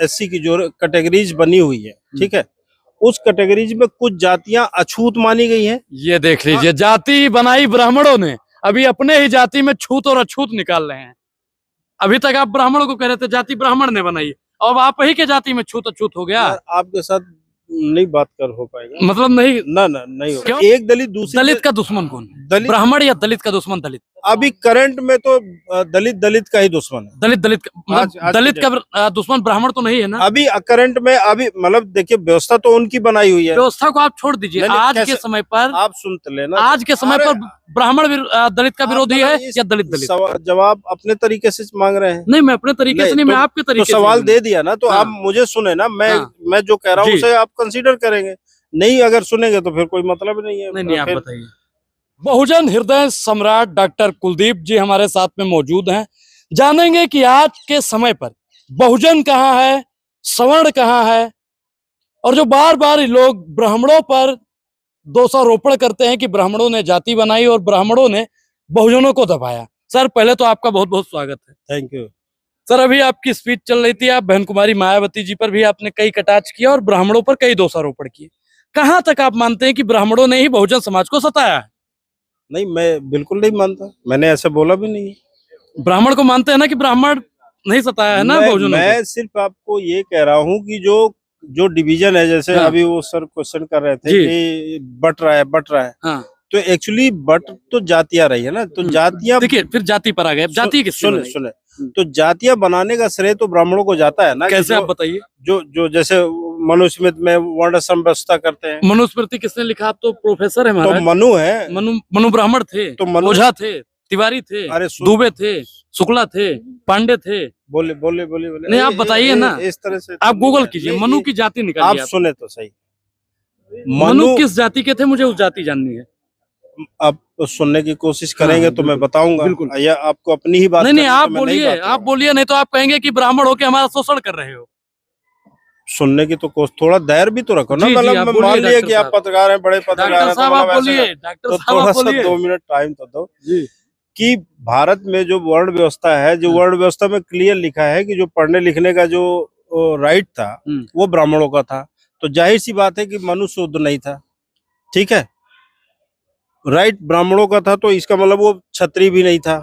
SC की जो categories बनी हुई है, ठीक है, उस कैटेगरीज में कुछ जातियां अछूत मानी गई हैं। ये देख लीजिए, जाति बनाई ब्राह्मणों ने, अभी अपने ही जाति में छूत और अछूत निकाल रहे हैं। अभी तक आप ब्राह्मणों को कह रहे थे जाति ब्राह्मण ने बनाई, अब आप ही के जाति में छूत अछूत हो गया। आपके साथ नहीं बात कर हो पाएगा, मतलब नहीं, ना नहीं होगा। क्यों? एक दलित दूसरी दलित का दुश्मन कौन है? दलित, ब्राह्मण या दलित का दुश्मन दलित? अभी करंट में तो दलित का ही दुश्मन है। दलित का मतलब आज दलित का दुश्मन ब्राह्मण तो नहीं है ना? अभी करंट में, अभी मतलब देखिए, व्यवस्था तो उनकी बनाई हुई है। व्यवस्था को आप छोड़ दीजिए, आज के समय पर आप सुनते लेना, आज के समय पर ब्राह्मण दलित का विरोधी है या दलित? जवाब अपने तरीके से मांग रहे हैं। नहीं, मैं अपने तरीके से नहीं, मैं आपके तरीके से। सवाल दे दिया ना, तो आप मुझे सुने ना, मैं जो कह रहा हूँ उसे आप कंसीडर करेंगे। नहीं अगर सुनेंगे तो फिर कोई मतलब नहीं है। नहीं, आप बताइए। बहुजन हृदय सम्राट डॉक्टर कुलदीप जी हमारे साथ में मौजूद हैं। जानेंगे कि आज के समय पर बहुजन कहाँ है, सवर्ण कहाँ है, और जो बार बार लोग ब्राह्मणों पर दोषारोपण करते हैं कि ब्राह्मणों ने जाति बनाई और ब्राह्मणों ने बहुजनों को दबाया। सर, पहले तो आपका बहुत बहुत स्वागत है। Thank you sir. अभी आपकी स्पीच चल रही थी, आप बहन कुमारी मायावती जी पर भी आपने कई कटाक्ष किया और ब्राह्मणों पर कई दोषारोपण किए। कहाँ तक आप मानते हैं कि ब्राह्मणों ने ही बहुजन समाज को सताया है? नहीं, मैं बिल्कुल नहीं मानता, मैंने ऐसा बोला भी नहीं है। ब्राह्मण को मानते हैं ना कि ब्राह्मण नहीं सताया है ना बहुजनों को? मैं सिर्फ आपको ये कह रहा हूँ कि जो डिवीजन है, जैसे अभी वो सर क्वेश्चन कर रहे थे कि बट रहा है, तो एक्चुअली बट तो जातियां रही है ना, तो जातियां, देखिए फिर जाति पर आ गए। जाति किसने बनाई? सुने, तो जातियां बनाने का श्रेय तो ब्राह्मणों को जाता है ना। कैसे, आप बताइए। जो जैसे मनुस्मृति में वर्णाश्रम व्यवस्था करते हैं। मनुस्मृति किसने लिखा? आप तो प्रोफेसर है महाराज। तो मनु है, मनु ब्राह्मण थे, तो ओझा थे, तिवारी थे, दुबे थे, शुक्ला थे, पांडे थे। बोले नहीं, आप बताइए ना, इस तरह से आप गूगल कीजिए, मनु की जाति निकालिए। आप सुने तो सही, मनु किस जाति के थे, मुझे उस जाति जाननी है। आप सुनने की कोशिश करेंगे तो मैं बताऊंगा। बिल्कुल। या आपको अपनी ही बात? नहीं, आप बोलिए, आप बोलिए, नहीं तो आप कहेंगे कि ब्राह्मण होके हमारा शोषण कर रहे हो। सुनने की तो थोड़ा धैर्य भी तो रखो ना। मतलब मान लिया कि आप पत्रकार हैं, बड़े पत्रकार हैं, डॉक्टर साहब आप बोलिए, डॉक्टर साहब थोड़ा सा 2 मिनट टाइम तो दो जी। कि भारत में जो वर्ण व्यवस्था है, जो वर्ण व्यवस्था में क्लियर लिखा है कि जो पढ़ने लिखने का जो राइट था वो ब्राह्मणों का था, तो जाहिर सी बात है कि मनु शूद्र नहीं था, ठीक है, राइट ब्राह्मणों का था, तो इसका मतलब वो क्षत्रिय भी नहीं था,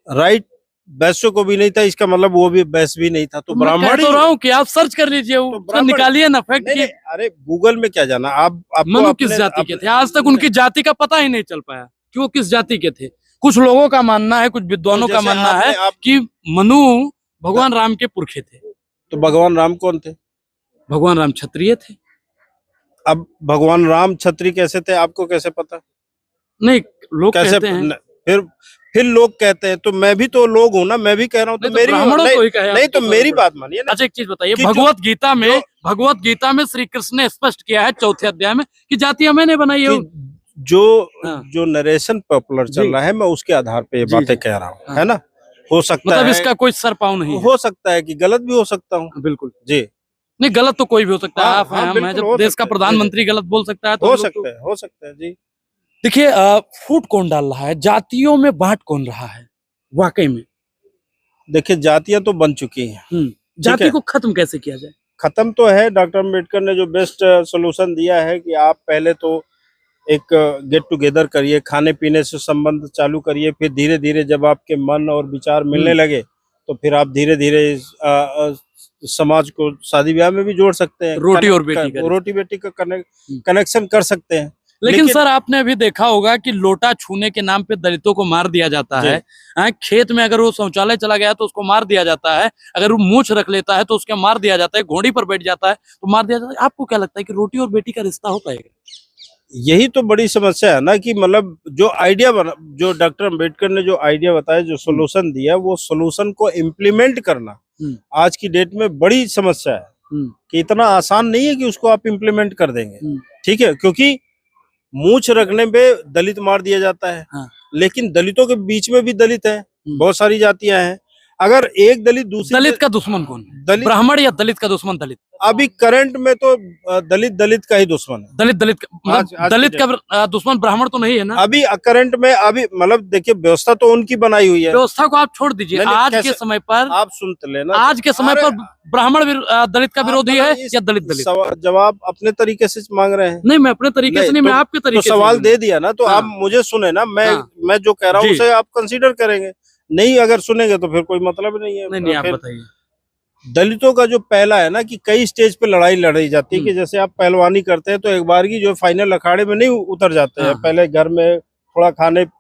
राइट वैश्य को भी नहीं था, इसका मतलब वो भी वैश्य भी नहीं था, तो ब्राह्मण ही। तो रहा हूँ कि आप सर्च कर लीजिए, तो निकालिए ना फैक्ट। अरे गूगल में क्या जाना, आप मनु किस जाति के थे? आज तक उनकी जाति का पता ही नहीं चल पाया कि वो किस जाति के थे। कुछ लोगों का मानना है, कुछ विद्वानों का मानना है कि मनु भगवान राम के पुरखे थे। तो भगवान राम कौन थे? भगवान राम क्षत्रिय थे। अब भगवान राम क्षत्रिय कैसे थे, आपको कैसे पता? नहीं, लोग कहते हैं। फिर लोग कहते हैं, तो मैं भी तो लोग हूँ ना, मैं भी कह रहा हूँ, तो मेरी नहीं तो मेरी बात मानिए ना। अच्छा, एक चीज बताइए, भगवत गीता में श्री कृष्ण ने स्पष्ट किया है 4थे अध्याय में कि जातियां मैंने बनाई है। जो नरेशन पॉपुलर चल रहा है, मैं उसके आधार पे ये बातें कह रहा हूँ, है ना। हो सकता है इसका कोई सर पाँव नहीं, हो सकता है कि गलत भी हो सकता हूँ। बिल्कुल जी, नहीं गलत तो कोई भी हो सकता है। आप हैं, जब देश का प्रधानमंत्री गलत बोल सकता है तो हो सकता है जी। देखिए, फूट कौन डाल रहा है, जातियों में बांट कौन रहा है वाकई में? देखिए, जातियां तो बन चुकी हैं, जाति को खत्म कैसे किया जाए? खत्म तो है, डॉक्टर अम्बेडकर ने जो बेस्ट सोल्यूशन दिया है कि आप पहले तो एक गेट टुगेदर करिए, खाने पीने से संबंध चालू करिए, फिर धीरे धीरे जब आपके मन और विचार मिलने लगे तो फिर आप धीरे धीरे समाज को शादी ब्याह में भी जोड़ सकते हैं, रोटी बेटी का कनेक्शन कर सकते हैं। लेकिन सर, आपने अभी देखा होगा कि लोटा छूने के नाम पे दलितों को मार दिया जाता है। खेत में अगर वो शौचालय चला गया तो उसको मार दिया जाता है, अगर वो मूछ रख लेता है तो उसके मार दिया जाता है, घोड़ी पर बैठ जाता है तो मार दिया जाता है। आपको क्या लगता है कि रोटी और बेटी का रिश्ता हो पाएगा? यही तो बड़ी समस्या है ना, कि मतलब जो डॉक्टर अम्बेडकर ने जो आइडिया बताया, जो सोल्यूशन दिया, वो सोल्यूशन को इम्प्लीमेंट करना आज की डेट में बड़ी समस्या है, कि इतना आसान नहीं है कि उसको आप इम्प्लीमेंट कर देंगे, ठीक है, क्योंकि मूछ रखने पे दलित मार दिया जाता है। लेकिन दलितों के बीच में भी दलित है, बहुत सारी जातियां हैं। अगर एक दलित दूसरी, दलित का दुश्मन कौन है? ब्राह्मण या दलित का दुश्मन दलित? अभी करंट में तो दलित का ही दुश्मन है। दलित आज दलित के का दुश्मन ब्राह्मण तो नहीं है ना? अभी करंट में अभी मतलब देखिए व्यवस्था तो उनकी बनाई हुई है। व्यवस्था को आप छोड़ दीजिए, नहीं, आज के कैसे- समय पर आप सुनते लेना, आज के समय पर ब्राह्मण दलित का विरोधी है या दलित? जवाब अपने तरीके से मांग रहे हैं। नहीं, मैं अपने तरीके से नहीं, मैं आपके तो तरीके से सवाल दे दिया ना, तो हाँ। आप मुझे सुने ना, मैं जो कह रहा हूँ जी। उसे आप कंसीडर करेंगे। नहीं अगर सुनेंगे तो फिर कोई मतलब नहीं है। नहीं, आप फिर बताइए। दलितों का जो पहला है ना कि कई स्टेज पे लड़ाई लड़ी जाती है कि जैसे आप पहलवानी करते हैं तो एक बार की जो फाइनल अखाड़े में नहीं उतर जाते हैं। पहले घर में थोड़ा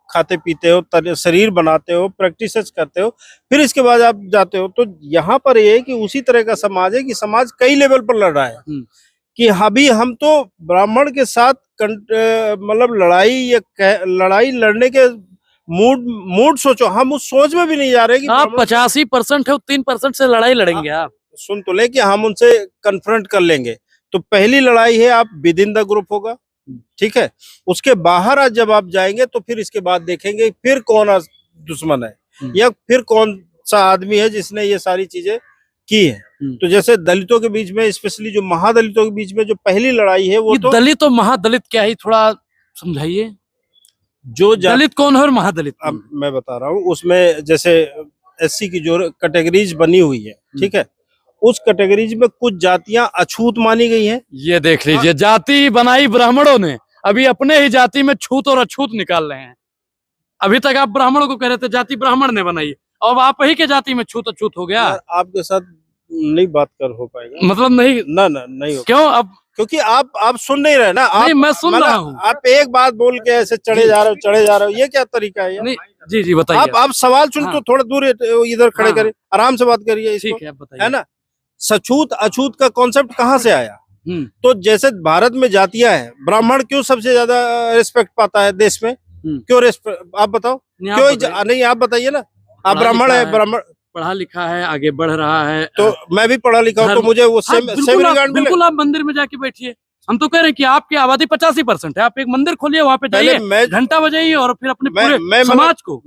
खाते पीते हो, शरीर बनाते हो, प्रैक्टिस करते हो, फिर इसके बाद आप जाते हो। तो यहाँ पर ये है कि उसी तरह का समाज है कि समाज कई लेवल पर लड़ रहा है कि अभी हम तो ब्राह्मण के साथ मतलब लड़ाई लड़ने के मूड सोचो, हम उस सोच में भी नहीं जा रहे कि आप 85% है, 3% से लड़ाई लड़ेंगे आप। सुन तो ले कि हम उनसे कन्फ्रंट कर लेंगे। तो पहली लड़ाई है आप विद इन द ग्रुप होगा, ठीक है। उसके बाहर आज जब आप जाएंगे तो फिर इसके बाद देखेंगे फिर कौन दुश्मन है या फिर कौन सा आदमी है जिसने ये सारी चीजें की है। तो जैसे दलितों के बीच में, स्पेशली जो महादलितों के बीच में जो पहली लड़ाई है वो तो दलित और महादलित क्या ही थोड़ा समझाइए। जो दलित कौन है और महादलित? अब मैं बता रहा हूँ, उसमें जैसे एससी की जो कैटेगरीज बनी हुई है, ठीक है, उस कैटेगरीज में कुछ जातियां अछूत मानी गई हैं। ये देख लीजिए, जाति बनाई ब्राह्मणों ने, अभी अपने ही जाति में छूत और अछूत निकाल रहे हैं। अभी तक आप ब्राह्मणों को कह रहे थे जाति ब्राह्मण ने बनाई, अब आप ही के जाति में छूत अछूत हो गया। आपके साथ नहीं बात कर हो पाएगा, मतलब नहीं ना नहीं हो। क्यों? अब क्योंकि आप सुन नहीं रहे ना। नहीं, मैं सुन रहा हूँ। आप एक बात बोल के ऐसे चढ़े जा रहे हो, ये क्या तरीका है? नहीं, जी बताइए। आप सवाल सुन तो थोड़ा दूर इधर खड़े करें, आराम से बात करिए। ठीक है, बताइए। है ना, सछूत अछूत का कॉन्सेप्ट कहाँ से आया? तो जैसे भारत में जातियां हैं, ब्राह्मण क्यों सबसे ज्यादा रिस्पेक्ट पाता है देश में? क्यों रिस्पेक्ट, आप बताओ क्यों? नहीं आप बताइए ना। आप ब्राह्मण है, ब्राह्मण पढ़ा लिखा है, आगे बढ़ रहा है। तो मैं भी पढ़ा लिखा हूँ, तो मुझे वो सेम रिगार्ड मिले। बिल्कुल, आप मंदिर में जाके बैठिए। हम तो कह रहे हैं कि आपकी आबादी 85% है, आप एक मंदिर खोलिए, वहाँ पे जाइए, घंटा बजाइए और फिर अपने पूरे समाज को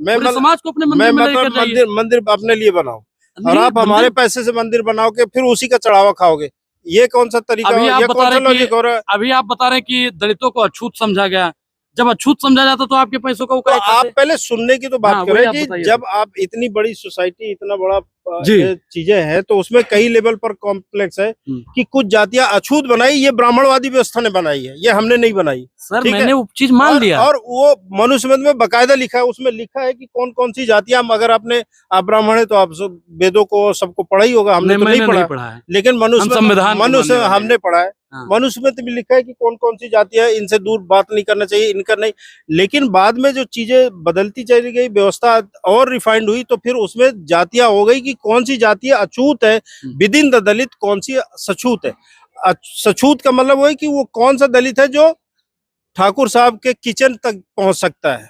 अपने मंदिर में लेकर जाइए। मंदिर अपने लिए बनाओ और आप हमारे पैसे से मंदिर बनाओ के फिर उसी का चढ़ावा खाओगे, ये कौन सा तरीका? अभी आप बता रहे हैं कि दलितों को अछूत समझा गया। जब अछूत समझा जाता तो आपके पैसों का तो आप पहले सुनने की तो बात करें कि जब आप इतनी बड़ी सोसाइटी, इतना बड़ा चीजें हैं, तो उसमें कई लेवल पर कॉम्प्लेक्स है कि कुछ जातियां अछूत बनाई, ये ब्राह्मणवादी व्यवस्था ने बनाई है, ये हमने नहीं बनाई। सर मैंने वो चीज मान लिया, और वो मनुस्मृति में बकायदा लिखा है, उसमें लिखा है कि कौन कौन सी जातियां, अगर आप ब्राह्मण है तो आप वेदों को सबको पढ़ा ही होगा, हमने तो नहीं पढ़ा है, लेकिन मनुस्मृति हमने पढ़ा है। मनुस्मृति में लिखा है कि कौन कौन सी जातियां, इनसे दूर बात नहीं करना चाहिए, इनका नहीं। लेकिन बाद में जो चीजें बदलती चली गई, व्यवस्था और रिफाइंड हुई, तो फिर उसमें जातियां हो गई कि कौन सी जातियां अछूत है विद इन द दलित, कौन सी सछूत है। सछूत का मतलब वो है कि वो कौन सा दलित है जो ठाकुर साहब के किचन तक पहुंच सकता है।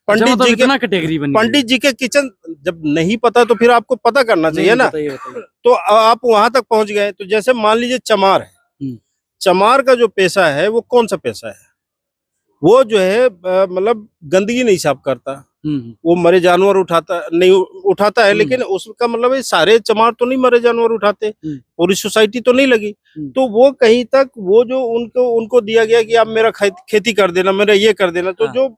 पंडित जी के किचन जब नहीं पता तो फिर आपको पता करना चाहिए ना। तो आप वहां तक पहुंच गए। तो जैसे मान लीजिए चमार है, चमार का जो पेशा है वो कौन सा पेशा है? वो जो है मतलब गंदगी नहीं साफ करता, वो मरे जानवर उठाता है, लेकिन उसका मतलब सारे चमार तो नहीं मरे जानवर उठाते, पूरी सोसाइटी तो नहीं लगी। तो वो कहीं तक वो जो उनको दिया गया कि आप मेरा खेती कर देना, मेरा ये कर देना, तो जो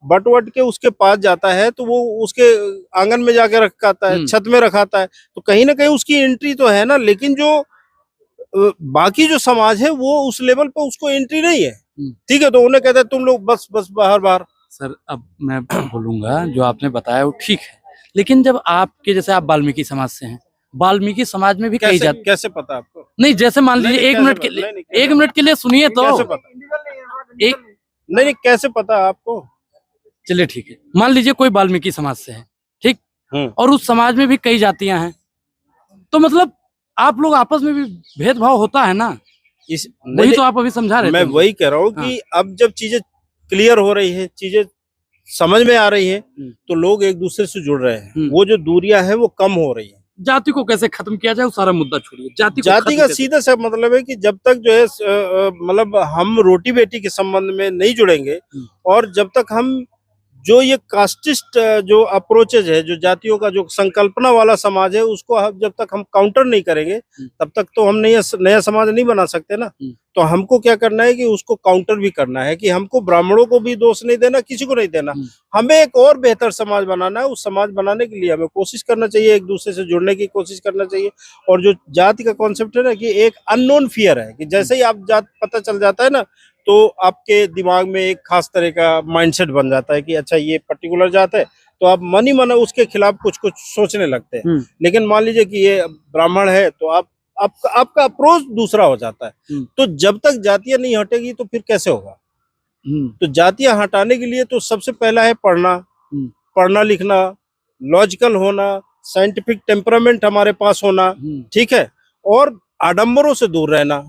बट के उसके पास जाता है तो वो उसके आंगन में जाके रखाता है, छत में रखाता है, तो कहीं ना कहीं उसकी एंट्री तो है ना। लेकिन जो बाकी जो समाज है वो उस लेवल पे उसको एंट्री नहीं है, ठीक है। तो उन्हें कहते हैं तुम लोग बस बाहर। सर अब मैं बोलूंगा जो आपने बताया वो ठीक है, लेकिन जब आपके जैसे आप वाल्मीकि समाज से हैं, वाल्मीकि समाज में भी कई जाति, कैसे पता आपको? नहीं, जैसे मान लीजिए एक मिनट के लिए सुनिए तो। कैसे पता आपको? चलिए ठीक है, मान लीजिए कोई वाल्मीकि समाज से है, ठीक, और उस समाज में भी कई जातियां हैं, तो मतलब आप लोग आपस में भी भेदभाव होता है ना। वही तो आप अभी समझा रहे थे। मैं वही कह रहा हूँ कि अब जब चीजें क्लियर हो रही है, चीजें समझ में आ रही है, तो लोग एक दूसरे से जुड़ रहे हैं, वो जो दूरियां हैं वो कम हो रही है। जाति को कैसे खत्म किया जाए वो सारा मुद्दा छोड़िए, जाति का सीधा सा मतलब है कि जब तक जो है मतलब हम रोटी बेटी के संबंध में नहीं जुड़ेंगे और जब तक हम जो ये कास्टिस्ट जो अप्रोचेज है, जो जातियों का जो संकल्पना वाला समाज है, उसको जब तक हम काउंटर नहीं करेंगे तब तक तो हम नया समाज नहीं बना सकते ना। तो हमको क्या करना है कि उसको काउंटर भी करना है, कि हमको ब्राह्मणों को भी दोष नहीं देना, किसी को नहीं देना, हमें एक और बेहतर समाज बनाना है। उस समाज बनाने के लिए हमें कोशिश करना चाहिए, एक दूसरे से जुड़ने की कोशिश करना चाहिए। और जो जाति का कॉन्सेप्ट है ना, कि एक अननोन फियर है, कि जैसे ही आप जात पता चल जाता है ना, तो आपके दिमाग में एक खास तरह का माइंडसेट बन जाता है कि अच्छा ये पर्टिकुलर जात है, तो आप मन ही मन उसके खिलाफ कुछ कुछ सोचने लगते हैं। लेकिन मान लीजिए कि ये ब्राह्मण है, तो आपका अप्रोच दूसरा हो जाता है। तो जब तक जातियां नहीं हटेगी तो फिर कैसे होगा? तो जातियां हटाने के लिए तो सबसे पहला है पढ़ना लिखना, लॉजिकल होना, साइंटिफिक टेम्परामेंट हमारे पास होना, ठीक है, और आडंबरों से दूर रहना।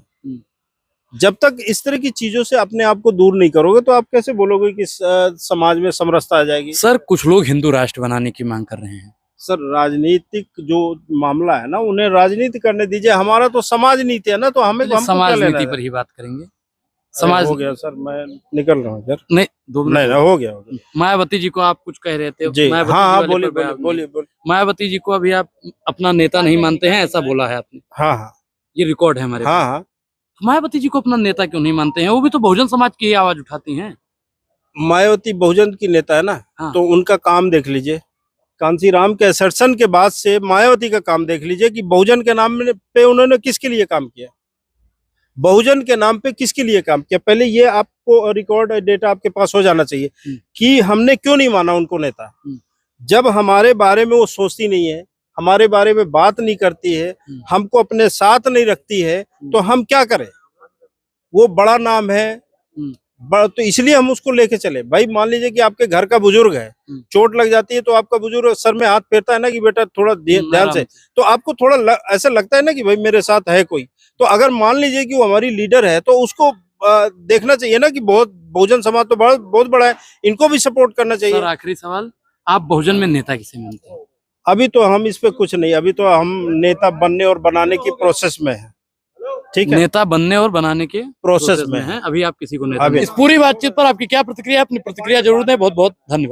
जब तक इस तरह की चीजों से अपने आप को दूर नहीं करोगे तो आप कैसे बोलोगे कि समाज में समरसता आ जाएगी? सर कुछ लोग हिंदू राष्ट्र बनाने की मांग कर रहे हैं। सर राजनीतिक जो मामला है ना, उन्हें राजनीति करने दीजिए, हमारा तो समाज नीति है ना, तो हमें हमको समाज क्या लेना नीति है? पर ही बात करेंगे। समाज हो गया सर, मैं निकल रहा हूँ सर। नहीं, 2 मिनट नहीं, हो गया। मायावती जी को आप कुछ कह रहे थे जी मायावती हाँ, जी हाँ, वाले बोलिए पर बयान बोलिए में। बोलिए। मायावती जी को अभी आप अपना नेता नहीं मानते हैं, ऐसा बोला है आपने। हाँ हाँ ये रिकॉर्ड है हमारे हाँ पास। हाँ। मायावती जी को अपना नेता क्यों नहीं मानते हैं? वो भी तो बहुजन समाज की ही आवाज उठाती हैं। मायावती बहुजन की नेता है ना, हाँ। तो उनका काम देख लीजिए। कांसीराम के असर्शन के बाद से मायावती का काम देख लीजिए कि बहुजन के नाम पे उन्होंने किसके लिए काम किया, बहुजन के नाम पे किसके लिए काम किया। पहले ये आपको रिकॉर्ड डेटा आपके पास हो जाना चाहिए कि हमने क्यों नहीं माना उनको नेता। जब हमारे बारे में वो सोचती नहीं है, हमारे बारे में बात नहीं करती है, हमको अपने साथ नहीं रखती है, तो हम क्या करें? वो बड़ा नाम है, तो इसलिए हम उसको लेके चले। भाई मान लीजिए कि आपके घर का बुजुर्ग है, चोट लग जाती है, तो आपका बुजुर्ग सर में हाथ फेरता है ना कि बेटा थोड़ा ध्यान से, तो आपको थोड़ा ऐसा लगता है ना कि भाई मेरे साथ है कोई। तो अगर मान लीजिए कि वो हमारी लीडर है, तो उसको देखना चाहिए ना कि बहुजन समाज तो बहुत बड़ा है, इनको भी सपोर्ट करना चाहिए। सर आखिरी सवाल, आप बहुजन में नेता किसे मानते हैं? अभी तो हम इस पे कुछ नहीं, अभी तो हम नेता बनने और बनाने की प्रोसेस में है, ठीक है, नेता बनने और बनाने के प्रोसेस में है। अभी आप किसी को नेता अभी इस पूरी बातचीत पर आपकी क्या प्रतिक्रिया? अपनी प्रतिक्रिया जरूर दें। बहुत बहुत धन्यवाद।